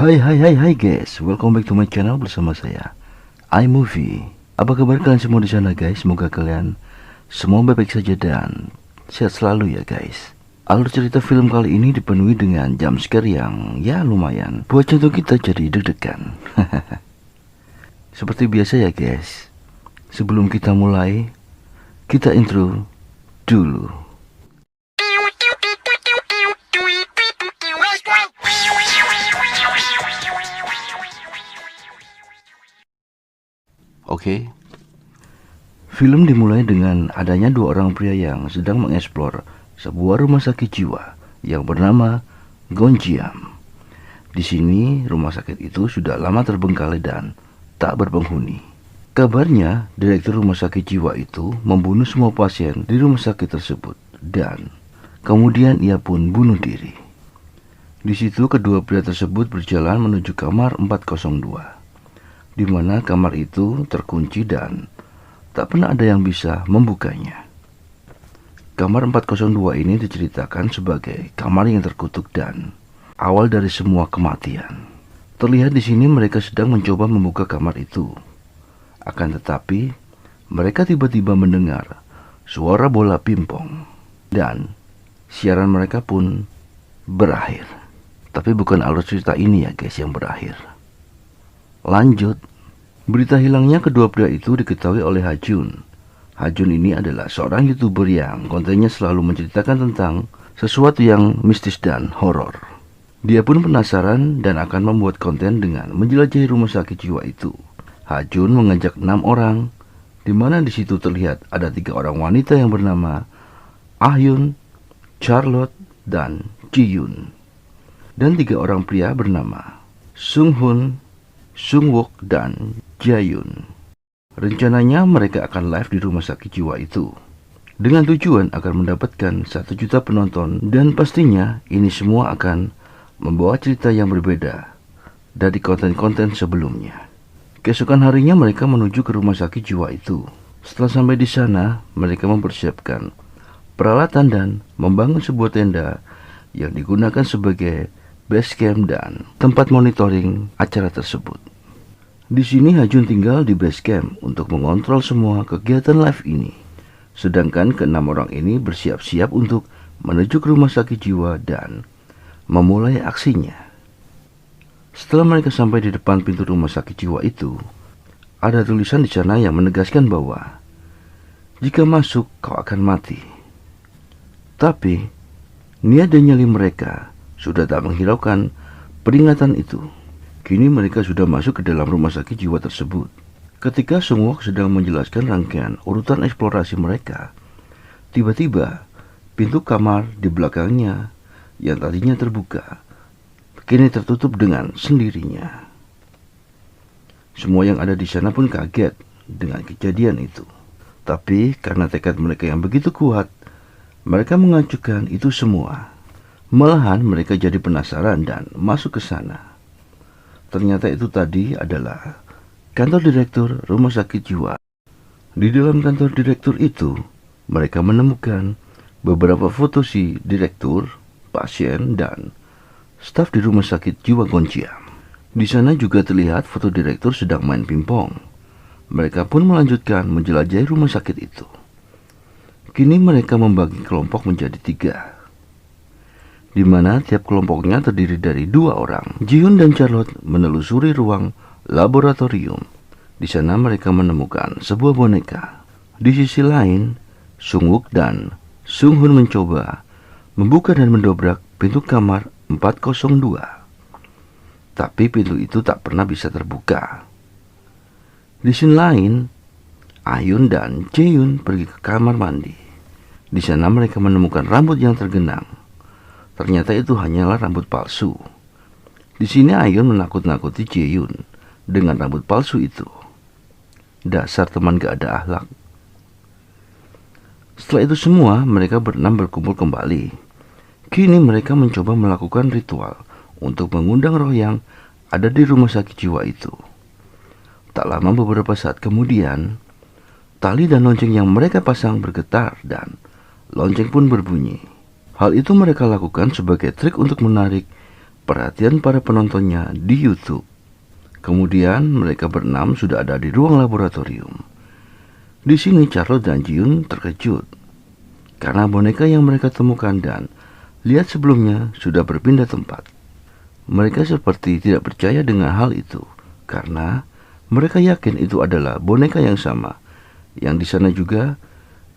Hai guys, welcome back to my channel bersama saya iMovie. Apa kabar kalian semua di sana guys? Semoga kalian semua baik-baik saja dan sehat selalu ya guys. Alur cerita film kali ini dipenuhi dengan jumpscare yang ya lumayan buat jantung kita jadi deg-degan. Seperti biasa ya guys, sebelum kita mulai, kita intro dulu. Oke. Film dimulai dengan adanya dua orang pria yang sedang mengeksplor sebuah rumah sakit jiwa yang bernama Gonjiam. Di sini rumah sakit itu sudah lama terbengkalai dan tak berpenghuni. Kabarnya direktur rumah sakit jiwa itu membunuh semua pasien di rumah sakit tersebut dan kemudian ia pun bunuh diri. Di situ kedua pria tersebut berjalan menuju kamar 402. Di mana kamar itu terkunci dan tak pernah ada yang bisa membukanya. Kamar 402 ini diceritakan sebagai kamar yang terkutuk dan awal dari semua kematian. Terlihat di sini mereka sedang mencoba membuka kamar itu. Akan tetapi, mereka tiba-tiba mendengar suara bola pingpong dan siaran mereka pun berakhir. Tapi bukan alur cerita ini ya guys yang berakhir. Lanjut, berita hilangnya kedua pria itu diketahui oleh Hajun. Hajun ini adalah seorang YouTuber yang kontennya selalu menceritakan tentang sesuatu yang mistis dan horor. Dia pun penasaran dan akan membuat konten dengan menjelajahi rumah sakit jiwa itu. Hajun mengajak 6 orang, di mana di situ terlihat ada 3 orang wanita yang bernama Ahyun, Charlotte, dan Jiyun. Dan 3 orang pria bernama Sunghun, Sungwook, dan Jayun. Rencananya mereka akan live di rumah sakit jiwa itu dengan tujuan akan mendapatkan 1 juta penonton, dan pastinya ini semua akan membawa cerita yang berbeda dari konten-konten sebelumnya. Keesokan harinya mereka menuju ke rumah sakit jiwa itu. Setelah sampai di sana, mereka mempersiapkan peralatan dan membangun sebuah tenda yang digunakan sebagai base camp dan tempat monitoring acara tersebut. Di sini Hajun tinggal di base camp untuk mengontrol semua kegiatan live ini. Sedangkan ke-6 orang ini bersiap-siap untuk menuju ke rumah sakit jiwa dan memulai aksinya. Setelah mereka sampai di depan pintu rumah sakit jiwa itu, ada tulisan di sana yang menegaskan bahwa jika masuk kau akan mati. Tapi niat dan nyali mereka sudah tak menghiraukan peringatan itu. Kini mereka sudah masuk ke dalam rumah sakit jiwa tersebut. Ketika Sungwook sedang menjelaskan rangkaian urutan eksplorasi mereka, tiba-tiba pintu kamar di belakangnya yang tadinya terbuka kini tertutup dengan sendirinya. Semua yang ada di sana pun kaget dengan kejadian itu. Tapi karena tekad mereka yang begitu kuat, mereka mengacukan itu semua. Malahan mereka jadi penasaran dan masuk ke sana. Ternyata itu tadi adalah kantor direktur rumah sakit jiwa. Di dalam kantor direktur itu, mereka menemukan beberapa foto si direktur, pasien, dan staf di rumah sakit jiwa Gonjiam. Di sana juga terlihat foto direktur sedang main pingpong. Mereka pun melanjutkan menjelajahi rumah sakit itu. Kini mereka membagi kelompok menjadi 3. Di mana tiap kelompoknya terdiri dari 2 orang. Jiyun dan Charlotte menelusuri ruang laboratorium. Di sana mereka menemukan sebuah boneka. Di sisi lain, Sungwook dan Sunghun mencoba membuka dan mendobrak pintu kamar 402. Tapi pintu itu tak pernah bisa terbuka. Di sisi lain, Ayun dan Jaeyoon pergi ke kamar mandi. Di sana mereka menemukan rambut yang tergenang. Ternyata itu hanyalah rambut palsu. Di sini Ayun menakut-nakuti Jaeyoon dengan rambut palsu itu. Dasar teman gak ada akhlak. Setelah itu semua, mereka berenam berkumpul kembali. Kini mereka mencoba melakukan ritual untuk mengundang roh yang ada di rumah sakit jiwa itu. Tak lama beberapa saat kemudian, tali dan lonceng yang mereka pasang bergetar dan lonceng pun berbunyi. Hal itu mereka lakukan sebagai trik untuk menarik perhatian para penontonnya di YouTube. Kemudian mereka berenam sudah ada di ruang laboratorium. Di sini Charlotte dan Ji-Yoon terkejut karena boneka yang mereka temukan dan lihat sebelumnya sudah berpindah tempat. Mereka seperti tidak percaya dengan hal itu karena mereka yakin itu adalah boneka yang sama. Yang di sana juga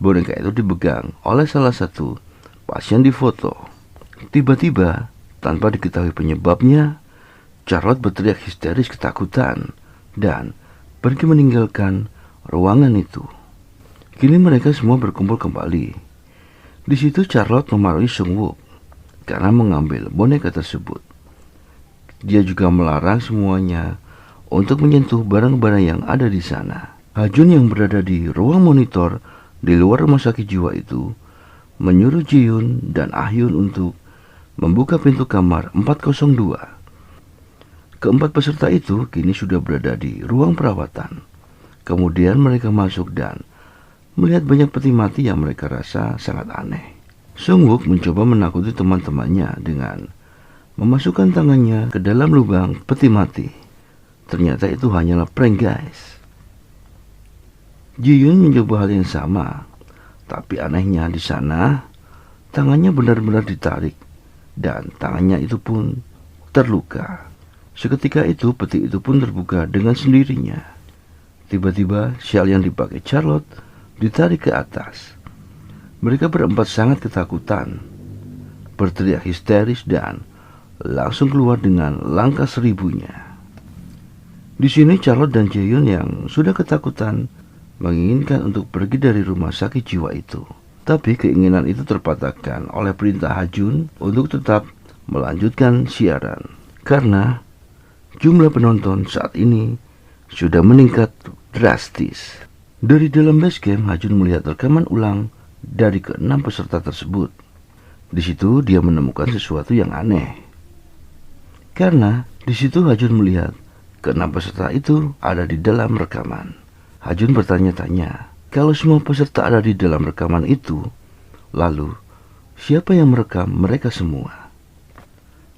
boneka itu dipegang oleh salah satu pasien di foto. Tiba-tiba, tanpa diketahui penyebabnya, Charlotte berteriak histeris ketakutan dan pergi meninggalkan ruangan itu. Kini mereka semua berkumpul kembali. Di situ Charlotte memarahi Sung-wook karena mengambil boneka tersebut. Dia juga melarang semuanya untuk menyentuh barang-barang yang ada di sana. Ha-jun yang berada di ruang monitor di luar rumah sakit jiwa itu menyuruh Ji-Yoon dan Ah-hyun untuk membuka pintu kamar 402. Keempat peserta itu kini sudah berada di ruang perawatan. Kemudian mereka masuk dan melihat banyak peti mati yang mereka rasa sangat aneh. Sung-wook mencoba menakuti teman-temannya dengan memasukkan tangannya ke dalam lubang peti mati. Ternyata itu hanyalah prank, guys. Ji-Yoon mencoba hal yang sama, tapi anehnya di sana tangannya benar-benar ditarik dan tangannya itu pun terluka. Seketika itu peti itu pun terbuka dengan sendirinya. Tiba-tiba sial yang dipakai Charlotte ditarik ke atas. Mereka berempat sangat ketakutan, berteriak histeris dan langsung keluar dengan langkah seribunya. Di sini Charlotte dan Ji-Yoon yang sudah ketakutan menginginkan untuk pergi dari rumah sakit jiwa itu. Tapi keinginan itu terpatahkan oleh perintah Ha-jun untuk tetap melanjutkan siaran. Karena jumlah penonton saat ini sudah meningkat drastis. Dari dalam basecamp, Ha-jun melihat rekaman ulang dari ke-6 peserta tersebut. Di situ dia menemukan sesuatu yang aneh. Karena di situ Ha-jun melihat ke-6 peserta itu ada di dalam rekaman. Ha-jun bertanya-tanya, kalau semua peserta ada di dalam rekaman itu, lalu siapa yang merekam mereka semua?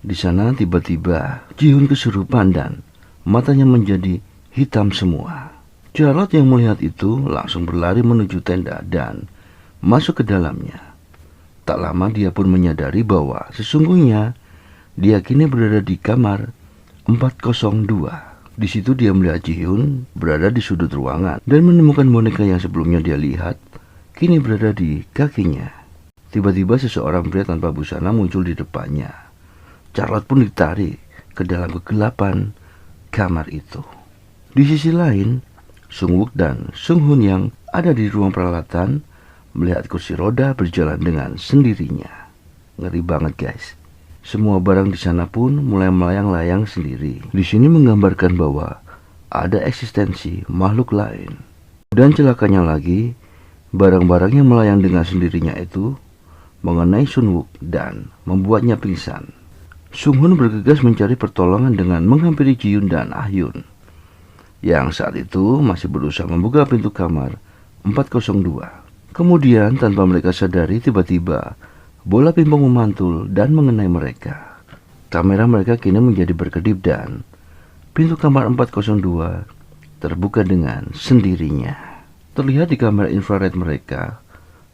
Di sana tiba-tiba Ji-Yoon kesurupan dan matanya menjadi hitam semua. Charlotte yang melihat itu langsung berlari menuju tenda dan masuk ke dalamnya. Tak lama dia pun menyadari bahwa sesungguhnya dia kini berada di kamar 402. Di situ dia melihat Ji-Yoon berada di sudut ruangan dan menemukan boneka yang sebelumnya dia lihat kini berada di kakinya. Tiba-tiba seseorang pria tanpa busana muncul di depannya. Charlotte pun ditarik ke dalam kegelapan kamar itu. Di sisi lain, Sung-wook dan Sung-hoon yang ada di ruang peralatan melihat kursi roda berjalan dengan sendirinya. Ngeri banget, guys. Semua barang di sana pun mulai melayang-layang sendiri. Di sini menggambarkan bahwa ada eksistensi makhluk lain. Dan celakanya lagi, barang-barang yang melayang dengan sendirinya itu mengenai Sun-wook dan membuatnya pingsan. Sung-hoon bergegas mencari pertolongan dengan menghampiri Ji-Yoon dan Ah-hyun, yang saat itu masih berusaha membuka pintu kamar 402. Kemudian tanpa mereka sadari tiba-tiba bola pingpong memantul dan mengenai mereka. Kamera mereka kini menjadi berkedip dan pintu kamar 402 terbuka dengan sendirinya. Terlihat di kamera infrared mereka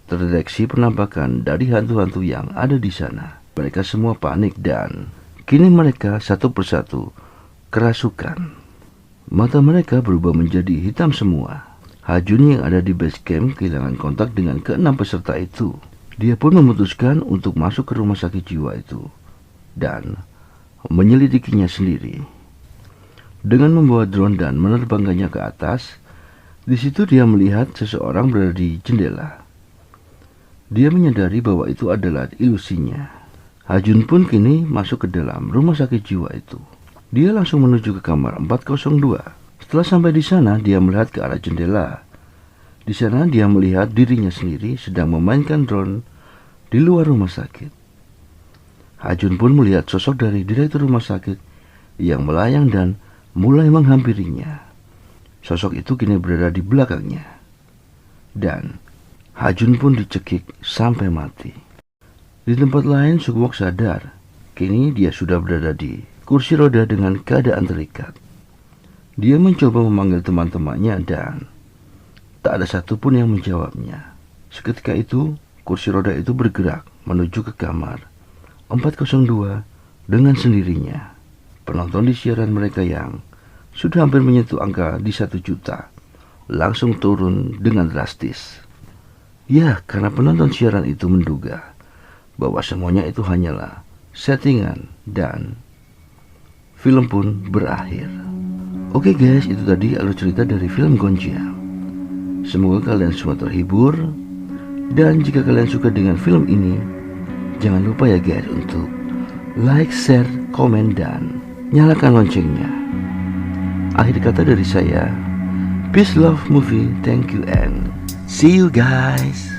terdeteksi penampakan dari hantu-hantu yang ada di sana. Mereka semua panik dan kini mereka satu persatu kerasukan. Mata mereka berubah menjadi hitam semua. Ha-jun yang ada di base camp kehilangan kontak dengan ke-6 peserta itu. Dia pun memutuskan untuk masuk ke rumah sakit jiwa itu dan menyelidikinya sendiri. Dengan membawa drone dan menerbangkannya ke atas, di situ dia melihat seseorang berada di jendela. Dia menyadari bahwa itu adalah ilusinya. Ha-jun pun kini masuk ke dalam rumah sakit jiwa itu. Dia langsung menuju ke kamar 402. Setelah sampai di sana, dia melihat ke arah jendela. Di sana dia melihat dirinya sendiri sedang memainkan drone di luar rumah sakit. Ha-jun pun melihat sosok dari direktur rumah sakit yang melayang dan mulai menghampirinya. Sosok itu kini berada di belakangnya. Dan Ha-jun pun dicekik sampai mati. Di tempat lain, Sung-wook sadar Kini dia sudah berada di kursi roda dengan keadaan terikat. Dia mencoba memanggil teman-temannya dan tak ada satupun yang menjawabnya. Seketika itu, kursi roda itu bergerak menuju ke kamar 402 dengan sendirinya. Penonton di siaran mereka yang sudah hampir menyentuh angka di 1 juta langsung turun dengan drastis. Ya, karena penonton siaran itu menduga bahwa semuanya itu hanyalah settingan dan film pun berakhir. Oke guys, itu tadi alur cerita dari film Gonjiam. Semoga kalian semua terhibur. Dan jika kalian suka dengan film ini, jangan lupa ya guys untuk like, share, komen, dan nyalakan loncengnya. Akhir kata dari saya, peace, love, movie, thank you, and see you guys.